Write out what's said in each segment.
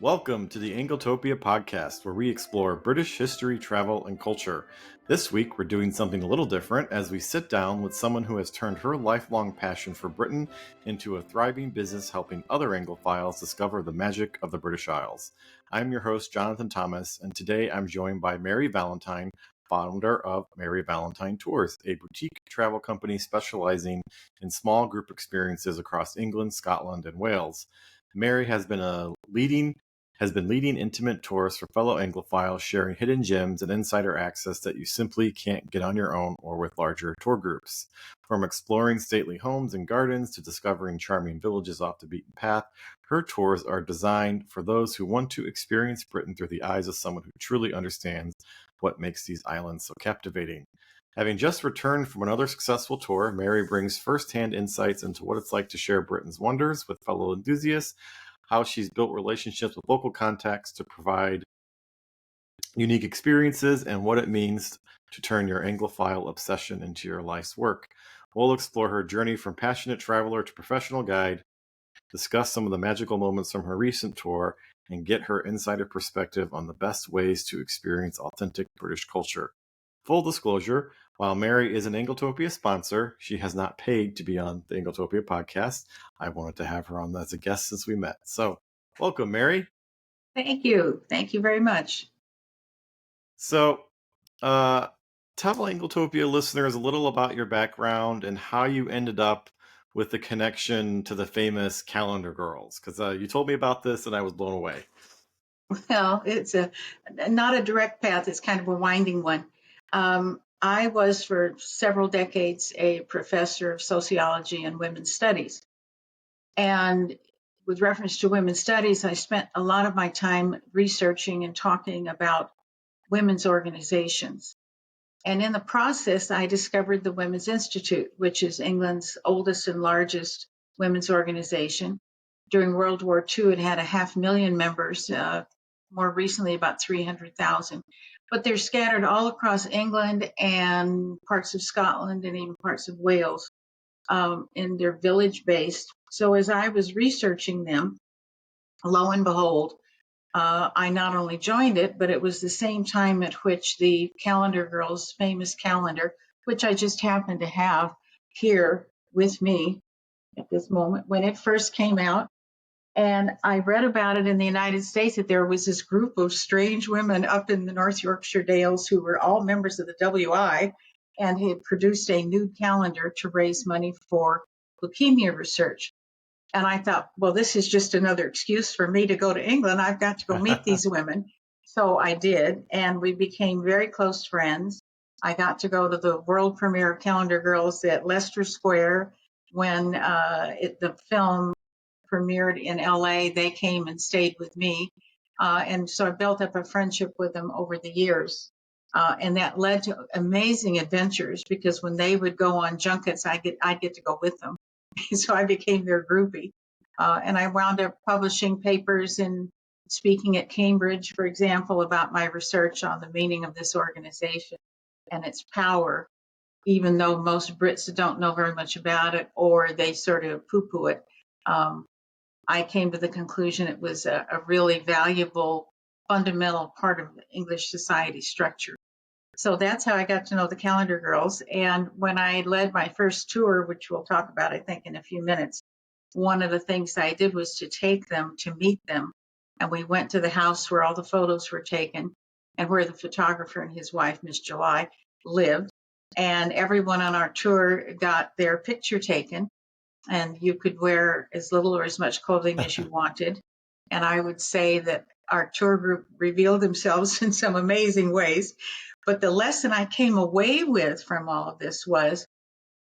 Welcome to the Anglotopia podcast, where we explore British history, travel, and culture. This week, we're doing something a little different as we sit down with someone who has turned her lifelong passion for Britain into a thriving business helping other Anglophiles discover the magic of the British Isles. I'm your host, Jonathan Thomas, and today I'm joined by Mary Valentine, founder of Mary Valentine Tours, a boutique travel company specializing in small group experiences across England, Scotland, and Wales. Mary has been leading intimate tours for fellow Anglophiles, sharing hidden gems and insider access that you simply can't get on your own or with larger tour groups. From exploring stately homes and gardens to discovering charming villages off the beaten path, her tours are designed for those who want to experience Britain through the eyes of someone who truly understands what makes these islands so captivating. Having just returned from another successful tour, Mary brings firsthand insights into what it's like to share Britain's wonders with fellow enthusiasts, how she's built relationships with local contacts to provide unique experiences, and what it means to turn your Anglophile obsession into your life's work. We'll explore her journey from passionate traveler to professional guide, discuss some of the magical moments from her recent tour, and get her insider perspective on the best ways to experience authentic British culture. Full disclosure, while Mary is an Anglotopia sponsor, she has not paid to be on the Anglotopia podcast. I wanted to have her on as a guest since we met. So, welcome, Mary. Thank you. Thank you very much. So, tell Anglotopia listeners a little about your background and how you ended up with the connection to the famous Calendar Girls, because you told me about this and I was blown away. Well, it's not a direct path. It's kind of a winding one. I was for several decades a professor of sociology and women's studies. And with reference to women's studies, I spent a lot of my time researching and talking about women's organizations. And in the process, I discovered the Women's Institute, which is England's oldest and largest women's organization. During World War II, it had 500,000 members, more recently about 300,000. But they're scattered all across England and parts of Scotland and even parts of Wales, and they're village-based. So as I was researching them, lo and behold, I not only joined it, but it was the same time at which the Calendar Girls' famous calendar, which I just happen to have here with me at this moment, when it first came out. And I read about it in the United States that there was this group of strange women up in the North Yorkshire Dales who were all members of the WI and had produced a nude calendar to raise money for leukemia research. And I thought, well, this is just another excuse for me to go to England. I've got to go meet these women. So I did, and we became very close friends. I got to go to the world premiere of Calendar Girls at Leicester Square when the film premiered in LA. They came and stayed with me. And so I built up a friendship with them over the years. And that led to amazing adventures because when they would go on junkets, I'd get to go with them. So I became their groupie. And I wound up publishing papers and speaking at Cambridge, for example, about my research on the meaning of this organization and its power, even though most Brits don't know very much about it or they sort of poo-poo it. I came to the conclusion it was a really valuable, fundamental part of English society structure. So that's how I got to know the Calendar Girls. And when I led my first tour, which we'll talk about, I think, in a few minutes, one of the things I did was to take them to meet them. And we went to the house where all the photos were taken and where the photographer and his wife, Miss July, lived. And everyone on our tour got their picture taken. And you could wear as little or as much clothing as you wanted. And I would say that our tour group revealed themselves in some amazing ways. But the lesson I came away with from all of this was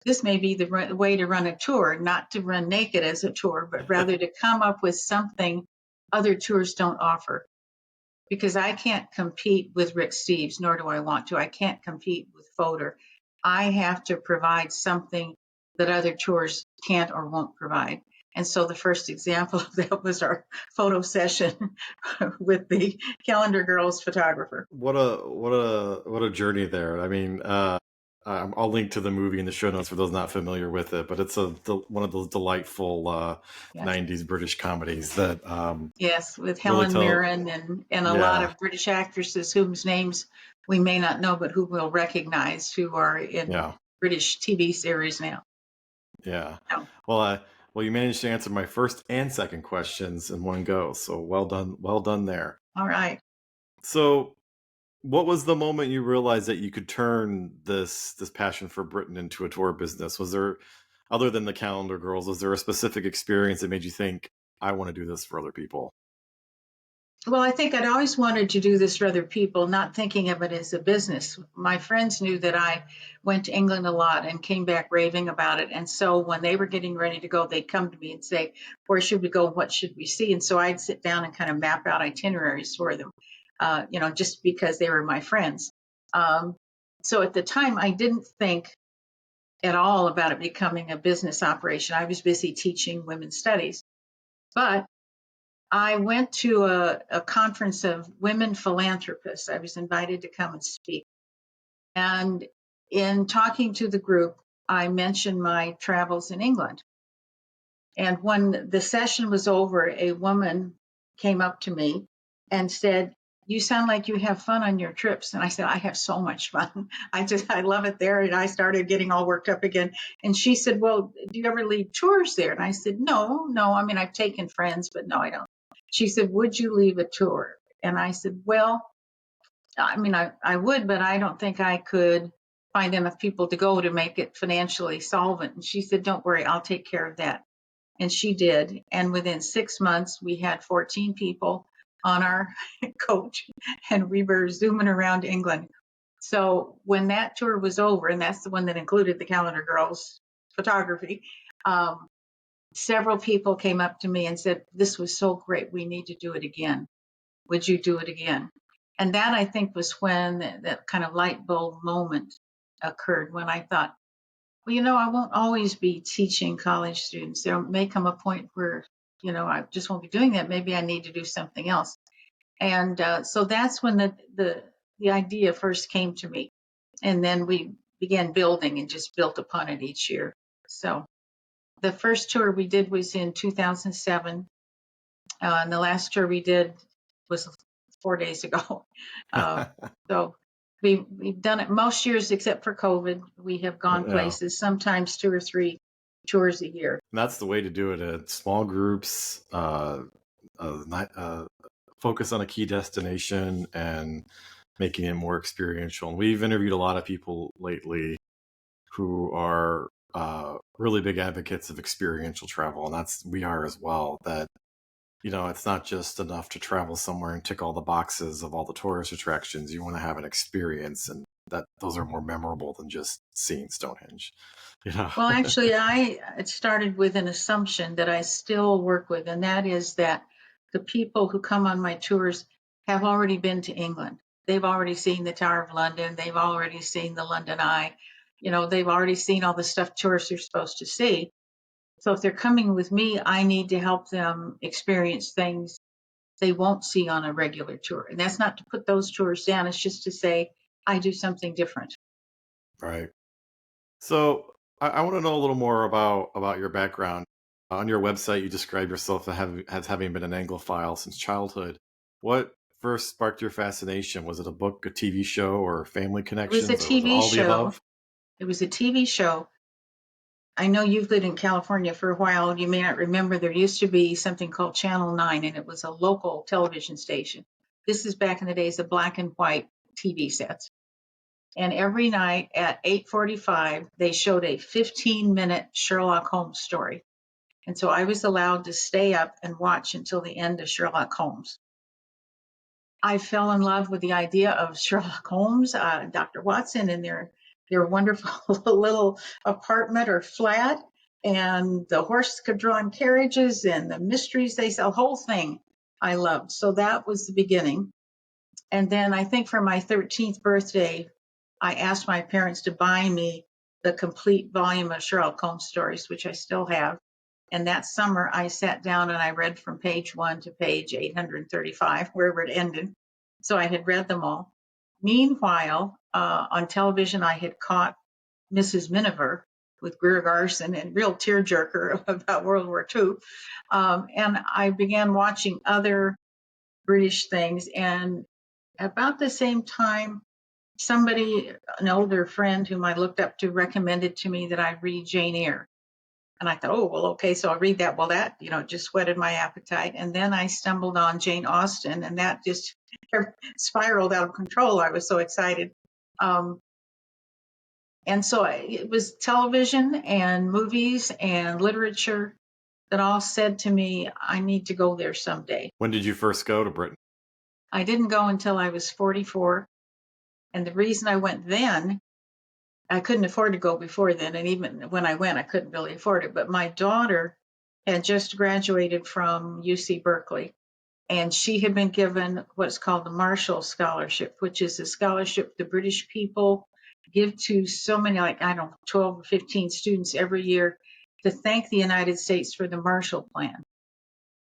this may be the way to run a tour, not to run naked as a tour, but rather to come up with something other tours don't offer. Because I can't compete with Rick Steves, nor do I want to. I can't compete with Fodor. I have to provide something that other tours can't or won't provide. And so the first example of that was our photo session with the Calendar Girls photographer. What a journey there. I mean, I'll link to the movie in the show notes for those not familiar with it, but it's one of those delightful Yes. 90s British comedies that Yes, with really Helen tell, Mirren and a lot yeah, of British actresses whose names we may not know, but who we'll recognize, who are in yeah, British TV series now. yeah. Oh, Well, well, you managed to answer my first and second questions in one go, so well done there. all right. So, what was the moment you realized that you could turn this passion for Britain into a tour business? Was there, other than the Calendar Girls, was there a specific experience that made you think, I want to do this for other people? Well, I think I'd always wanted to do this for other people, not thinking of it as a business. My friends knew that I went to England a lot and came back raving about it. And so when they were getting ready to go, they'd come to me and say, where should we go? What should we see? And so I'd sit down and kind of map out itineraries for them, just because they were my friends. Um, so at the time, I didn't think at all about it becoming a business operation. I was busy teaching women's studies. But I went to a conference of women philanthropists. I was invited to come and speak. And in talking to the group, I mentioned my travels in England. And when the session was over, a woman came up to me and said, you sound like you have fun on your trips. And I said, I have so much fun. I love it there. And I started getting all worked up again. And she said, well, do you ever lead tours there? And I said, no. I mean, I've taken friends, but no, I don't. She said, would you leave a tour? And I said, well, I mean, I would, but I don't think I could find enough people to go to make it financially solvent. And she said, don't worry, I'll take care of that. And she did. And within 6 months, we had 14 people on our coach, and we were zooming around England. So when that tour was over, and that's the one that included the Calendar Girls photography, um, several people came up to me and said, this was so great. We need to do it again. Would you do it again? And that, I think, was when that kind of light bulb moment occurred, when I thought, well, I won't always be teaching college students. There may come a point where, I just won't be doing that. Maybe I need to do something else. And so that's when the idea first came to me. And then we began building and just built upon it each year. So the first tour we did was in 2007. And the last tour we did was 4 days ago. Uh, so we've done it most years except for COVID. We have gone Yeah. places, sometimes 2 or 3 tours a year. And that's the way to do it, at small groups, focus on a key destination and making it more experiential. And we've interviewed a lot of people lately who are really big advocates of experiential travel, and we are as well. That it's not just enough to travel somewhere and tick all the boxes of all the tourist attractions. You want to have an experience, and that those are more memorable than just seeing Stonehenge. Well, actually, it started with an assumption that I still work with, and that is that the people who come on my tours have already been to England. They've already seen the Tower of London. They've already seen the London Eye. They've already seen all the stuff tourists are supposed to see. So if they're coming with me, I need to help them experience things they won't see on a regular tour. And that's not to put those tours down. It's just to say, I do something different. Right. So I want to know a little more about your background. On your website, you describe yourself as having been an Anglophile since childhood. What first sparked your fascination? Was it a book, a TV show, or family It was a connections, or was it TV all the show. above? It was a TV show. I know you've lived in California for a while. You may not remember, there used to be something called Channel 9, and it was a local television station. This is back in the days of black and white TV sets. And every night at 8:45, they showed a 15-minute Sherlock Holmes story. And so I was allowed to stay up and watch until the end of Sherlock Holmes. I fell in love with the idea of Sherlock Holmes, Dr. Watson, and their wonderful little apartment or flat, and the horse-drawn carriages and the mysteries they sell. The whole thing I loved. So that was the beginning. And then I think for my 13th birthday, I asked my parents to buy me the complete volume of Sherlock Holmes stories, which I still have. And that summer, I sat down and I read from page 1 to page 835, wherever it ended. So I had read them all. Meanwhile, on television, I had caught Mrs. Miniver with Greer Garson, and real tearjerker about World War II. And I began watching other British things. And about the same time, somebody, an older friend whom I looked up to, recommended to me that I read Jane Eyre. And I thought, oh, well, okay, so I'll read that. Well, that, just whetted my appetite. And then I stumbled on Jane Austen, and that just spiraled out of control. I was so excited. And so it was television and movies and literature that all said to me, I need to go there someday. When did you first go to Britain? I didn't go until I was 44. And the reason I went then, I couldn't afford to go before then. And even when I went, I couldn't really afford it. But my daughter had just graduated from UC Berkeley, and she had been given what's called the Marshall Scholarship, which is a scholarship the British people give to so many, like, I don't know, 12 or 15 students every year to thank the United States for the Marshall Plan.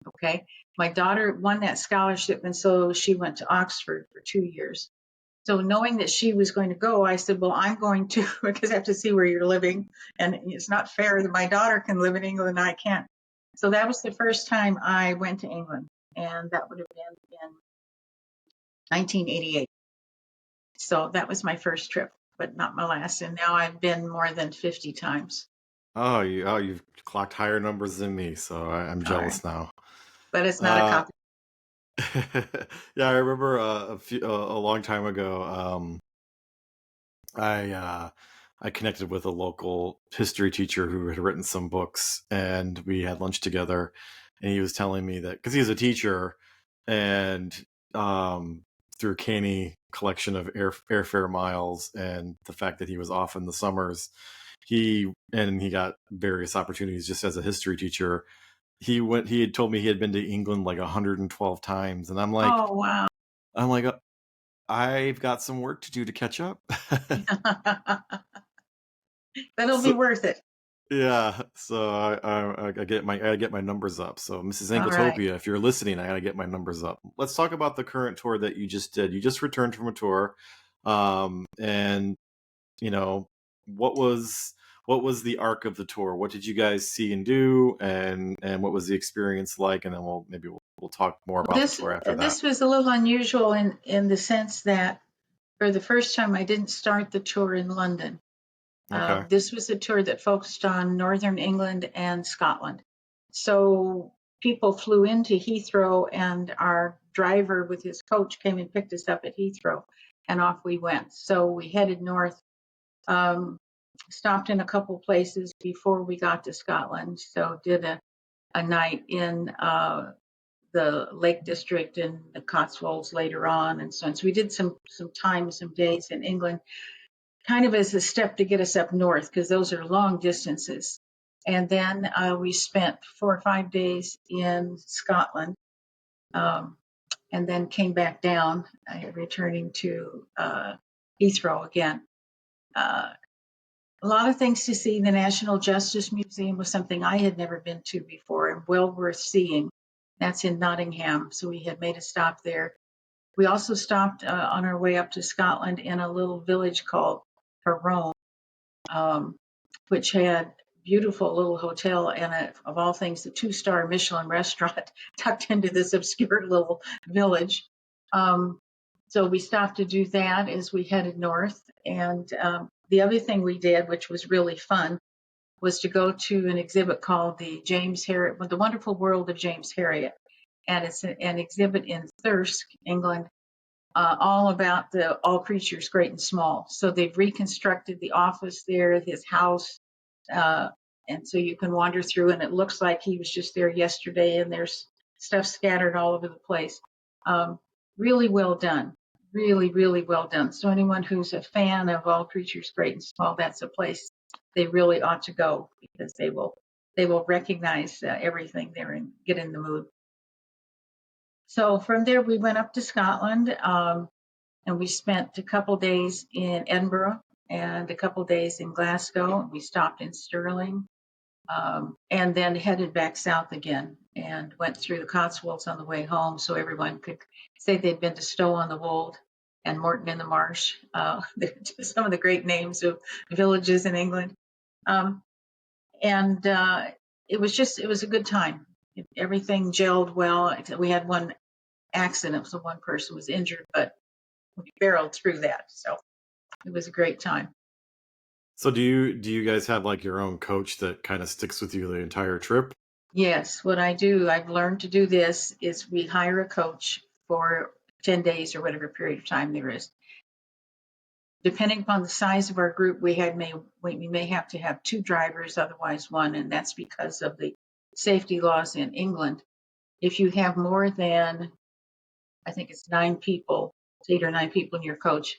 Okay. My daughter won that scholarship, and so she went to Oxford for 2 years. So knowing that she was going to go, I said, well, I'm going to, because I have to see where you're living. And it's not fair that my daughter can live in England and I can't. So that was the first time I went to England. And that would have been in 1988. So that was my first trip, but not my last. And now I've been more than 50 times. You've clocked higher numbers than me, so I'm All right. jealous now. But it's not a Uh, copy. yeah, I remember a long time ago. I connected with a local history teacher who had written some books, and we had lunch together. And he was telling me that because he's a teacher, and through Canny collection of airfare miles and the fact that he was off in the summers, he got various opportunities just as a history teacher. He had told me he had been to England like 112 times, and I'm like, Oh, wow. I've got some work to do to catch up. That'll be So worth it. yeah, so I get my numbers up. So Mrs. All right. Anglotopia, if you're listening, I gotta get my numbers up. Let's talk about the current tour that you just did. You just returned from a tour, and you know what was the arc of the tour? What did you guys see and do, and what was the experience like? And then we'll talk more Well, about the tour after that. this was a little unusual in the sense that for the first time I didn't start the tour in London. Okay. This was a tour that focused on Northern England and Scotland. So people flew into Heathrow, and our driver with his coach came and picked us up at Heathrow, and off we went. So we headed north, stopped in a couple places before we got to Scotland. So did a night in the Lake District and the Cotswolds later on, and so on. So we did some days in England, kind of as a step to get us up north, because those are long distances. And then we spent 4 or 5 days in Scotland, and then came back down, returning to Heathrow again. A lot of things to see. The National Justice Museum was something I had never been to before, and well worth seeing. That's in Nottingham, so we had made a stop there. We also stopped on our way up to Scotland in a little village called Tyrone, which had beautiful little hotel and of all things, a 2-star Michelin restaurant tucked into this obscure little village. So we stopped to do that as we headed north. And the other thing we did, which was really fun, was to go to an exhibit called the The Wonderful World of James Herriot. And it's an exhibit in Thirsk, England, all about all creatures great and small. So they've reconstructed the office there, his house, and so you can wander through, and it looks like he was just there yesterday, and there's stuff scattered all over the place. Really well done. Really, really well done. So anyone who's a fan of all creatures great and small, that's a place they really ought to go, because they will recognize everything there and get in the mood. So from there, we went up to Scotland, and we spent a couple days in Edinburgh and a couple days in Glasgow. We stopped in Stirling, and then headed back south again and went through the Cotswolds on the way home, so everyone could say they'd been to Stow-on-the-Wold and Morton in the Marsh. They're just some of the great names of villages in England. Um, and it was a good time. Everything gelled well. We had one accident, so one person was injured, but we barreled through that. So it was a great time. So do you guys have like your own coach that kind of sticks with you the entire trip? Yes, what I do, I've learned to do this, is we hire a coach for 10 days or whatever period of time there is. Depending upon the size of our group, we may have to have two drivers, otherwise one, and that's because of the safety laws in England. If you have more than, I think it's 9 people, 8 or 9 people in your coach,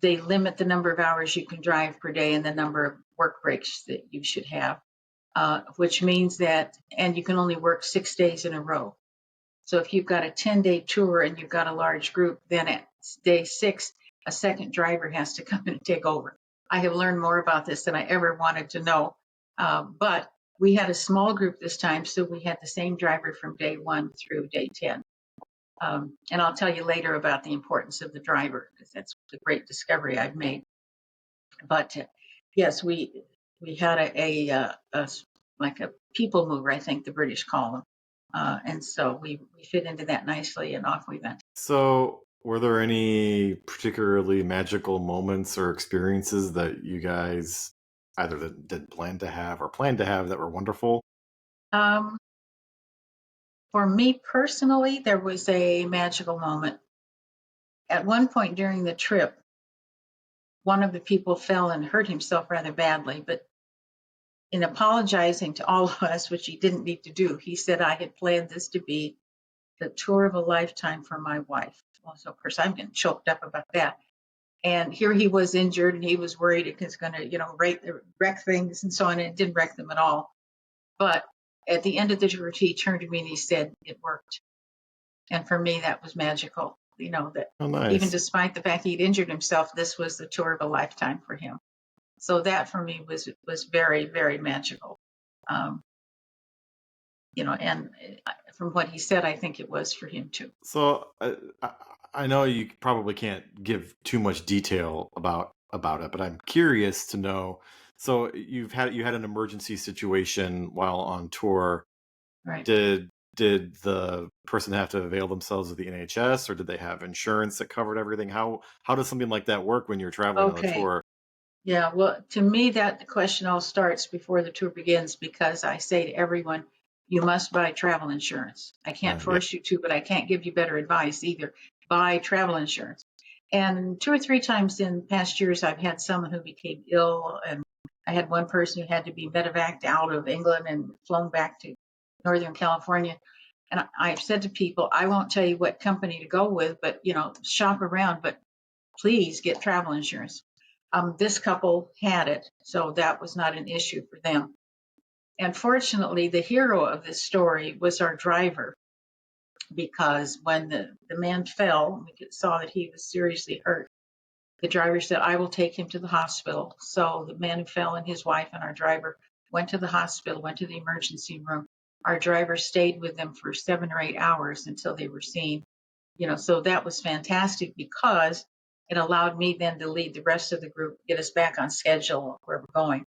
they limit the number of hours you can drive per day and the number of work breaks that you should have, which means that, and you can only work 6 days in a row. So if you've got a 10-day tour and you've got a large group, then at day 6, a second driver has to come in and take over. I have learned more about this than I ever wanted to know. But we had a small group this time, so we had the same driver from day 1 through day 10. And I'll tell you later about the importance of the driver, because that's the great discovery I've made. But yes, we had a like a people mover, I think the British call them. And so we fit into that nicely, and off we went. So were there any particularly magical moments or experiences that you guys either did plan to have or planned to have that were wonderful? Um, for me personally, there was a magical moment. At one point during the trip, one of the people fell and hurt himself rather badly, but in apologizing to all of us, which he didn't need to do, he said, I had planned this to be the tour of a lifetime for my wife. Well, so of course I'm getting choked up about that. And here he was injured, and he was worried it was going to, wreck things and so on. And it didn't wreck them at all. But at the end of the tour, he turned to me and he said, it worked. And for me, that was magical. That Oh, even nice. despite the fact he'd injured himself, this was the tour of a lifetime for him. So that for me was very, very magical. Um, and from what he said, I think it was for him too. So I know you probably can't give too much detail about it, but I'm curious to know. So you had an emergency situation while on tour. Right. Did the person have to avail themselves of the NHS, or did they have insurance that covered everything? How does something like that work when you're traveling on a Okay. tour? Yeah, well, to me, that question all starts before the tour begins, because I say to everyone, you must buy travel insurance. I can't Yeah. force you to, but I can't give you better advice either. Buy travel insurance. And 2 or 3 times in past years, I've had someone who became ill, and I had one person who had to be medevaced out of England and flown back to Northern California. And I've said to people, I won't tell you what company to go with, but shop around, but please get travel insurance. This couple had it, so that was not an issue for them. And fortunately, the hero of this story was our driver, because when the man fell, we saw that he was seriously hurt. The driver said, I will take him to the hospital. So the man who fell and his wife and our driver went to the hospital, went to the emergency room. Our driver stayed with them for 7 or 8 hours until they were seen. So that was fantastic, because it allowed me then to lead the rest of the group, get us back on schedule where we're going.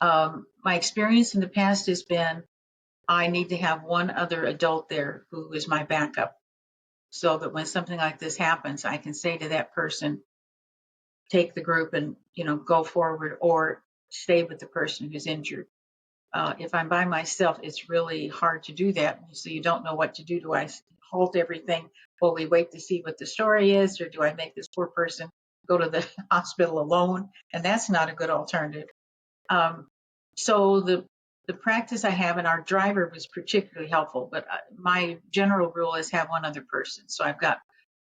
My experience in the past has been, I need to have one other adult there who is my backup, so that when something like this happens, I can say to that person, take the group and go forward, or stay with the person who's injured. If I'm by myself, it's really hard to do that. So you don't know what to do. Do I halt everything while we wait to see what the story is, or do I make this poor person go to the hospital alone? And that's not a good alternative. So the practice I have, and our driver was particularly helpful, but my general rule is have one other person. So I've got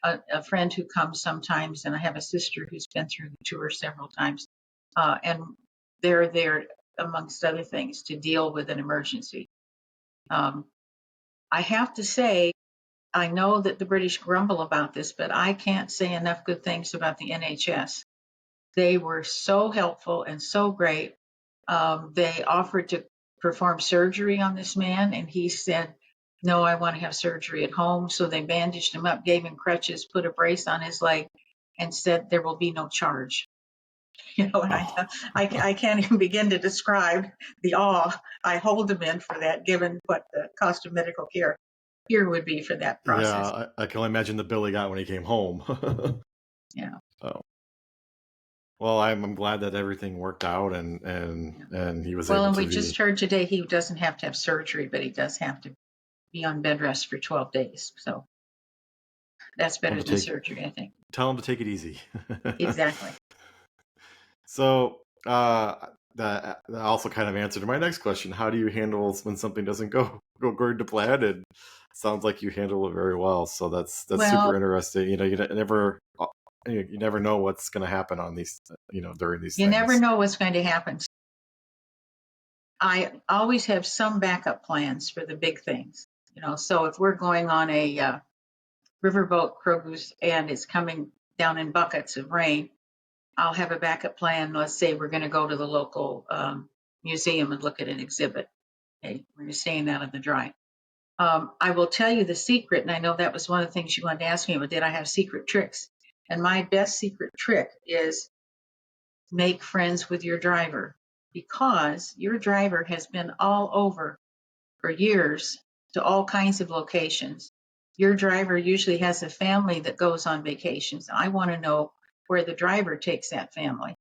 a friend who comes sometimes, and I have a sister who's been through the tour several times, and they're there, amongst other things, to deal with an emergency. I have to say, I know that the British grumble about this, but I can't say enough good things about the NHS. They were so helpful and so great. They offered to perform surgery on this man, and he said, no, I want to have surgery at home. So they bandaged him up, gave him crutches, put a brace on his leg, and said there will be no charge. And Oh, I can't even begin to describe the awe I hold him in for that, given what the cost of medical care here would be for that yeah, process. I can only imagine the bill he got when he came home. Yeah. Oh, well, I'm glad that everything worked out Yeah. and he was Well, able and to we be. just heard today he doesn't have to have surgery, but he does have to be on bed rest for 12 days. So that's Tell him better to than take surgery, I think. tell him to take it easy. Exactly. So that also kind of answered my next question. How do you handle when something doesn't go according to plan? And sounds like you handle it very well. So that's super Well, interesting. You never know what's going to happen on these during these you never things. know what's going to happen. I always have some backup plans for the big things. So if we're going on a riverboat cruise and it's coming down in buckets of rain, I'll have a backup plan. Let's say we're going to go to the local museum and look at an exhibit. Okay, we're staying out of the dry. I will tell you the secret, and I know that was one of the things you wanted to ask me, but did I have secret tricks? And my best secret trick is make friends with your driver, because your driver has been all over for years to all kinds of locations. Your driver usually has a family that goes on vacations. I want to know where the driver takes that family.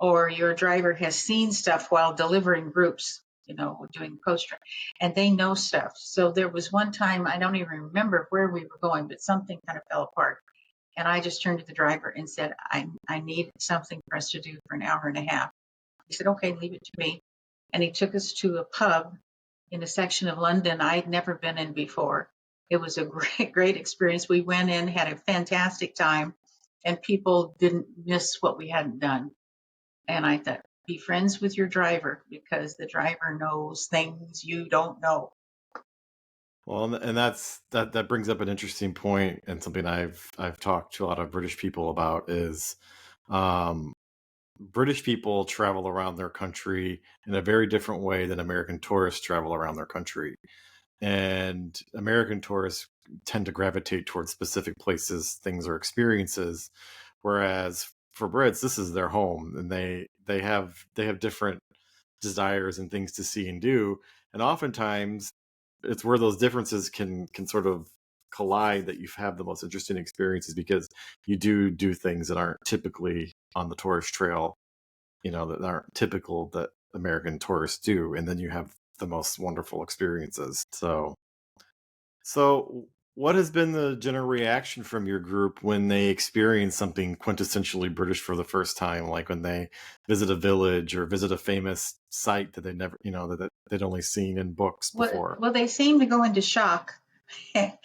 Or your driver has seen stuff while delivering groups, doing post trip, and they know stuff. So there was one time, I don't even remember where we were going, but something kind of fell apart. And I just turned to the driver and said, I need something for us to do for an hour and a half. He said, okay, leave it to me. And he took us to a pub in a section of London I'd never been in before. It was a great, great experience. We went in, had a fantastic time, and people didn't miss what we hadn't done. And I thought, be friends with your driver, because the driver knows things you don't know. Well, and that brings up an interesting point, and something I've talked to a lot of British people about is um, British people travel around their country in a very different way than American tourists travel around their country. And American tourists tend to gravitate towards specific places, things, or experiences, whereas for Brits, this is their home, and they have different desires and things to see and do, and oftentimes it's where those differences can sort of collide that you have the most interesting experiences, because you do things that aren't typically on the tourist trail, that aren't typical that American tourists do, and then you have the most wonderful experiences. So what has been the general reaction from your group when they experience something quintessentially British for the first time, like when they visit a village or visit a famous site that they never, that they'd only seen in books before? Well, they seem to go into shock, at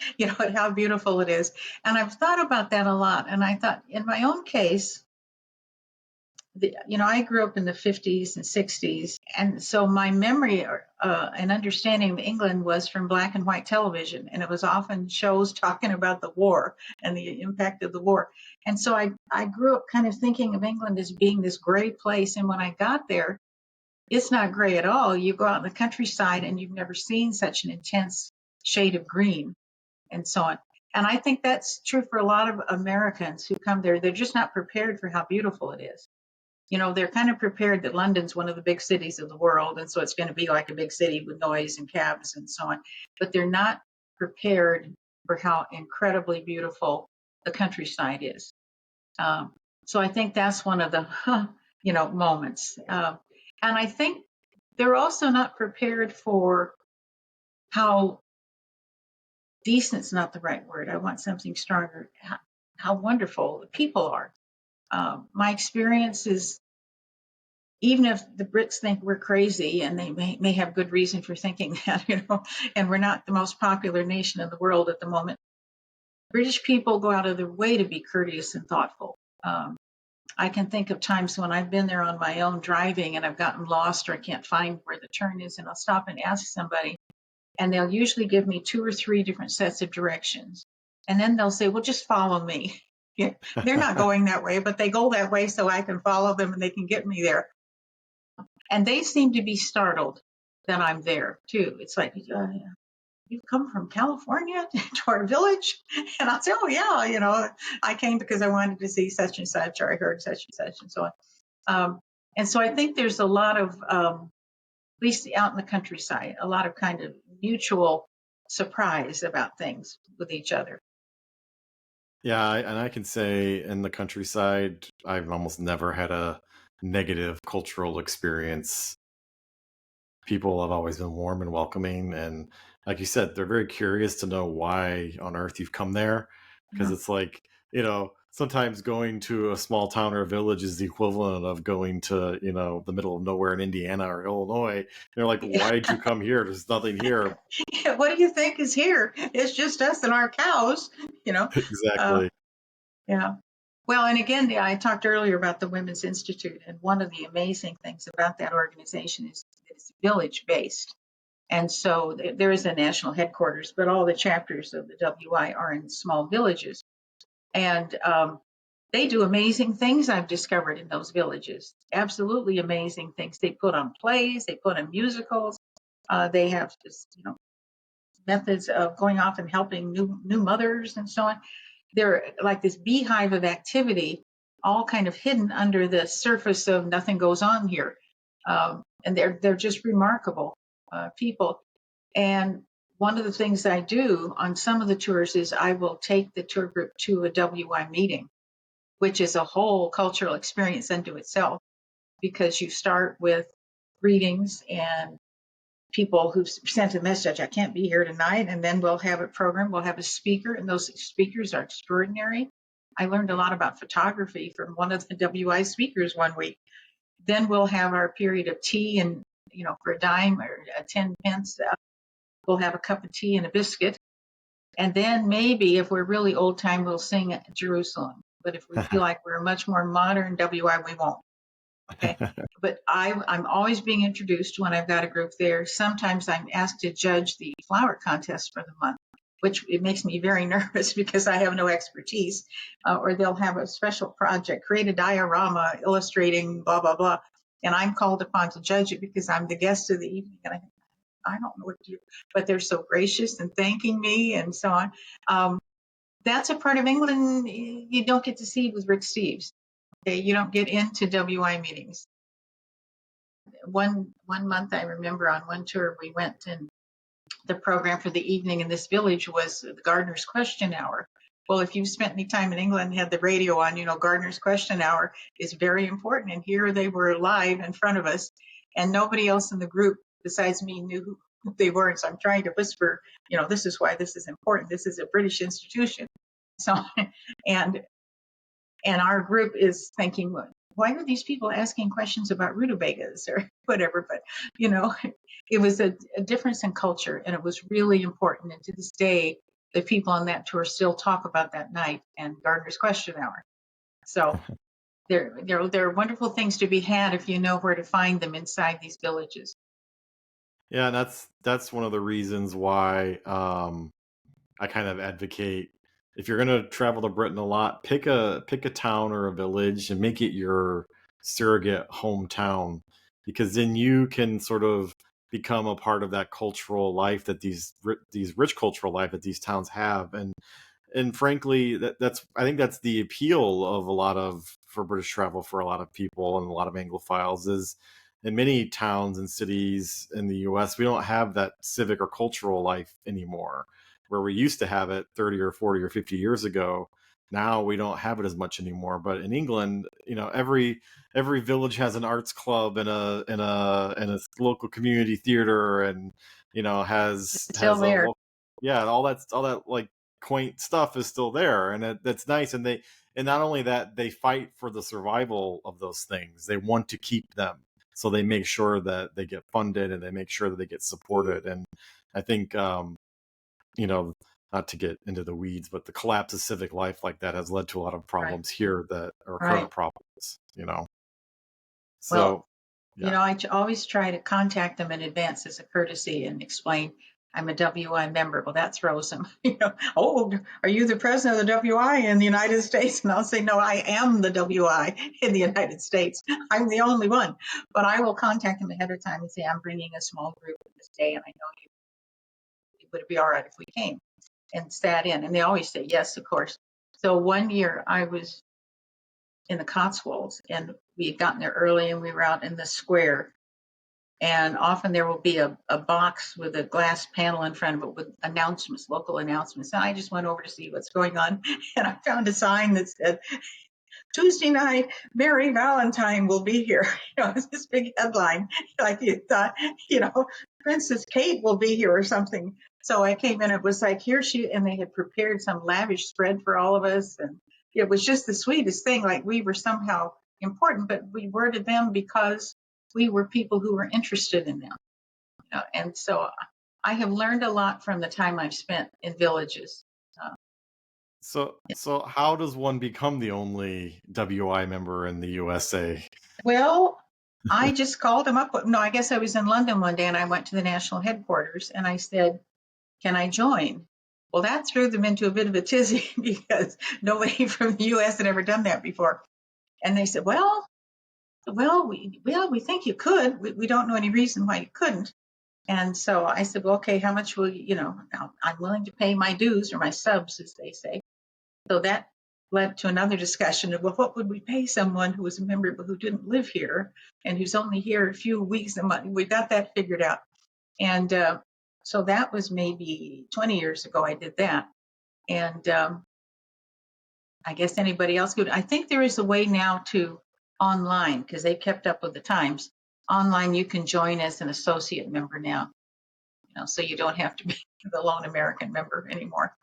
how beautiful it is. And I've thought about that a lot. And I thought, in my own case, I grew up in the 50s and 60s. And so my memory and understanding of England was from black and white television. And it was often shows talking about the war and the impact of the war. And so I grew up kind of thinking of England as being this gray place. And when I got there, it's not gray at all. You go out in the countryside and you've never seen such an intense shade of green and so on. And I think that's true for a lot of Americans who come there. They're just not prepared for how beautiful it is. They're kind of prepared that London's one of the big cities of the world, and so it's going to be like a big city with noise and cabs and so on. But they're not prepared for how incredibly beautiful the countryside is. Um, so I think that's one of the, moments. And I think they're also not prepared for how decent's not the right word. I want something stronger. How wonderful the people are. My experience is, even if the Brits think we're crazy, and they may have good reason for thinking that, and we're not the most popular nation in the world at the moment, British people go out of their way to be courteous and thoughtful. I can think of times when I've been there on my own driving and I've gotten lost or I can't find where the turn is, and I'll stop and ask somebody, and they'll usually give me 2 or 3 different sets of directions. And then they'll say, well, just follow me. Yeah, they're not going that way, but they go that way so I can follow them and they can get me there. And they seem to be startled that I'm there too. It's like, you've come from California to our village? And I'll say, oh, yeah, I came because I wanted to see such and such, or I heard such and such, and so on. And so I think there's a lot of, at least out in the countryside, a lot of kind of mutual surprise about things with each other. Yeah, and I can say in the countryside, I've almost never had a negative cultural experience. People have always been warm and welcoming, and like you said, they're very curious to know why on earth you've come there, because Yeah. it's like, sometimes going to a small town or a village is the equivalent of going to, the middle of nowhere in Indiana or Illinois. They're like, Yeah. why'd you come here? There's nothing here. What do you think is here? It's just us and our cows, you know. Uh, Exactly. yeah. Well, and again, I talked earlier about the Women's Institute, and one of the amazing things about that organization is that it's village based. And so there is a national headquarters, but all the chapters of the WI are in small villages. And they do amazing things, I've discovered, in those villages. Absolutely amazing things. They put on plays, they put on musicals. They have just, methods of going off and helping new mothers and so on. They're like this beehive of activity, all kind of hidden under the surface of nothing goes on here. And they're just remarkable people. And one of the things I do on some of the tours is I will take the tour group to a WI meeting, which is a whole cultural experience unto itself, because you start with greetings and people who've sent a message, I can't be here tonight, and then we'll have a program, we'll have a speaker, and those speakers are extraordinary. I learned a lot about photography from one of the WI speakers one week. Then we'll have our period of tea, and for a dime or 10 pence, we'll have a cup of tea and a biscuit. And then maybe if we're really old time, we'll sing Jerusalem. But if we feel like we're a much more modern WI, we won't. Okay. But I'm always being introduced when I've got a group there. Sometimes I'm asked to judge the flower contest for the month, which it makes me very nervous because I have no expertise. Or they'll have a special project, create a diorama illustrating blah, blah, blah. And I'm called upon to judge it because I'm the guest of the evening. And I don't know what to do, but they're so gracious and thanking me and so on. That's a part of England you don't get to see with Rick Steves. Okay, you don't get into WI meetings. One month I remember on one tour we went, and the program for the evening in this village was the Gardener's Question Hour. Well, if you've spent any time in England and had the radio on, Gardener's Question Hour is very important. And here they were live in front of us, and nobody else in the group besides me knew who they were. And so I'm trying to whisper, this is why this is important. This is a British institution. So, and our group is thinking, why are these people asking questions about rutabagas or whatever? But, it was a difference in culture, and it was really important. And to this day, the people on that tour still talk about that night and Gardener's Question Hour. So there are wonderful things to be had if you know where to find them inside these villages. Yeah, and that's one of the reasons why I kind of advocate, if you're going to travel to Britain a lot, pick a town or a village and make it your surrogate hometown, because then you can sort of become a part of that cultural life that these rich cultural life that these towns have. And frankly, that's I think that's the appeal of a lot of for British travel for a lot of people and a lot of Anglophiles is, in many towns and cities in the US, we don't have that civic or cultural life anymore, where we used to have it 30 or 40 or 50 years ago. Now we don't have it as much anymore. But in England, every village has an arts club and a local community theater, and has It's still a there. yeah, all that like quaint stuff is still there, and that's nice. And not only that, they fight for the survival of those things. They want to keep them, so they make sure that they get funded and they make sure that they get supported. And I think not to get into the weeds, but the collapse of civic life like that has led to a lot of Right. problems here that are Right. current problems. Well, So yeah. I always try to contact them in advance as a courtesy and explain I'm a WI member. Well, that throws them. Oh, are you the president of the WI in the United States? And I'll say, no, I am the WI in the United States. I'm the only one. But I will contact them ahead of time and say, I'm bringing a small group this day, and I know would it be all right if we came and sat in? And they always say yes, of course. So one year I was in the Cotswolds, and we had gotten there early, and we were out in the square. And often there will be a box with a glass panel in front of it with announcements, local announcements. And I just went over to see what's going on, and I found a sign that said, Tuesday night, Mary Valentine will be here. It was this big headline, like you thought, Princess Kate will be here or something. So I came in, it was like, here she, and they had prepared some lavish spread for all of us. And it was just the sweetest thing, like we were somehow important, but we were to them because we were people who were interested in them. And so I have learned a lot from the time I've spent in villages. So how does one become the only WI member in the USA? Well, I just called him up. No, I guess I was in London one day, and I went to the national headquarters and I said, can I join? Well, that threw them into a bit of a tizzy because nobody from the US had ever done that before. And they said, we think you could. We don't know any reason why you couldn't. And so I said, well, okay, how much will I'm willing to pay my dues, or my subs, as they say. So that led to another discussion of, well, what would we pay someone who was a member but who didn't live here and who's only here a few weeks a month? We got that figured out. And so that was maybe 20 years ago I did that. And I guess anybody else could. I think there is a way now to online, because they kept up with the times. Online, you can join as an associate member now, so you don't have to be the lone American member anymore.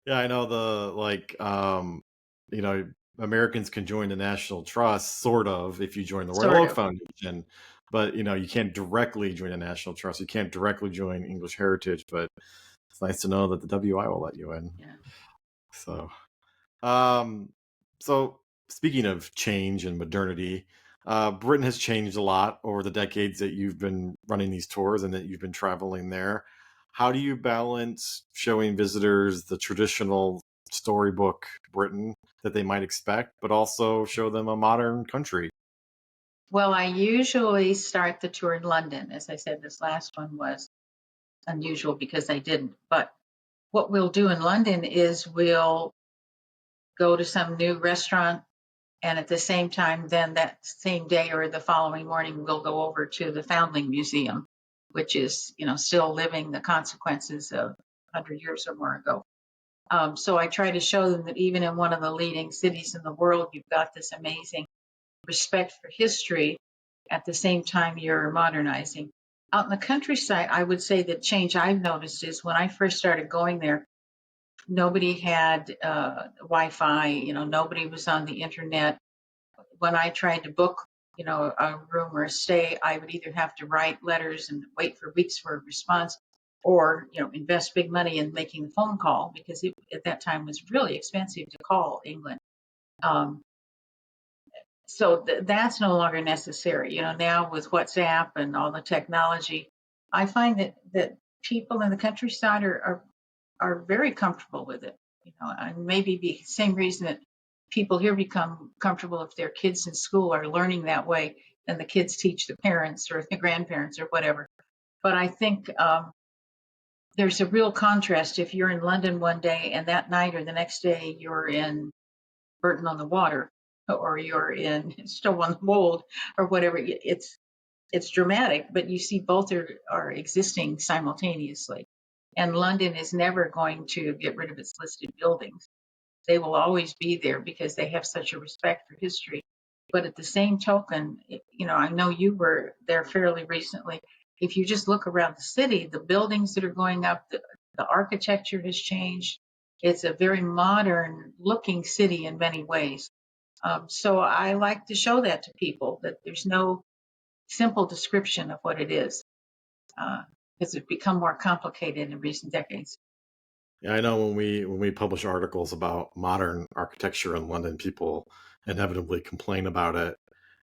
Yeah, I know Americans can join the National Trust, sort of, if you join the Royal Sort Oak of. Foundation, but you can't directly join the National Trust. You can't directly join English Heritage, but it's nice to know that the WI will let you in. Yeah. So, um, so speaking of change and modernity, Britain has changed a lot over the decades that you've been running these tours and that you've been traveling there. How do you balance showing visitors the traditional storybook Britain that they might expect, but also show them a modern country? Well, I usually start the tour in London. As I said, this last one was unusual because I didn't. But what we'll do in London is we'll go to some new restaurant, and at the same time, then that same day or the following morning, we'll go over to the Foundling Museum, which is, still living the consequences of 100 years or more ago. So I try to show them that even in one of the leading cities in the world, you've got this amazing respect for history. At the same time, you're modernizing. Out in the countryside, I would say the change I've noticed is when I first started going there, nobody had Wi-Fi. Nobody was on the internet. When I tried to book, a room or a stay, I would either have to write letters and wait for weeks for a response, or invest big money in making a phone call, because it at that time was really expensive to call England. Um, so that's no longer necessary. Now with WhatsApp and all the technology, I find that people in the countryside are very comfortable with it. And maybe the same reason that people here become comfortable if their kids in school are learning that way, and the kids teach the parents or the grandparents or whatever. But I think there's a real contrast if you're in London one day and that night or the next day you're in Burton on the Water, or you're in Stow on the Wold, or whatever. It's dramatic, but you see both are existing simultaneously. And London is never going to get rid of its listed buildings. They will always be there because they have such a respect for history. But at the same token, I know you were there fairly recently. If you just look around the city, the buildings that are going up, the architecture has changed. It's a very modern looking city in many ways. So I like to show that to people, that there's no simple description of what it is, because it's become more complicated in recent decades. Yeah, I know when we publish articles about modern architecture in London, people inevitably complain about it.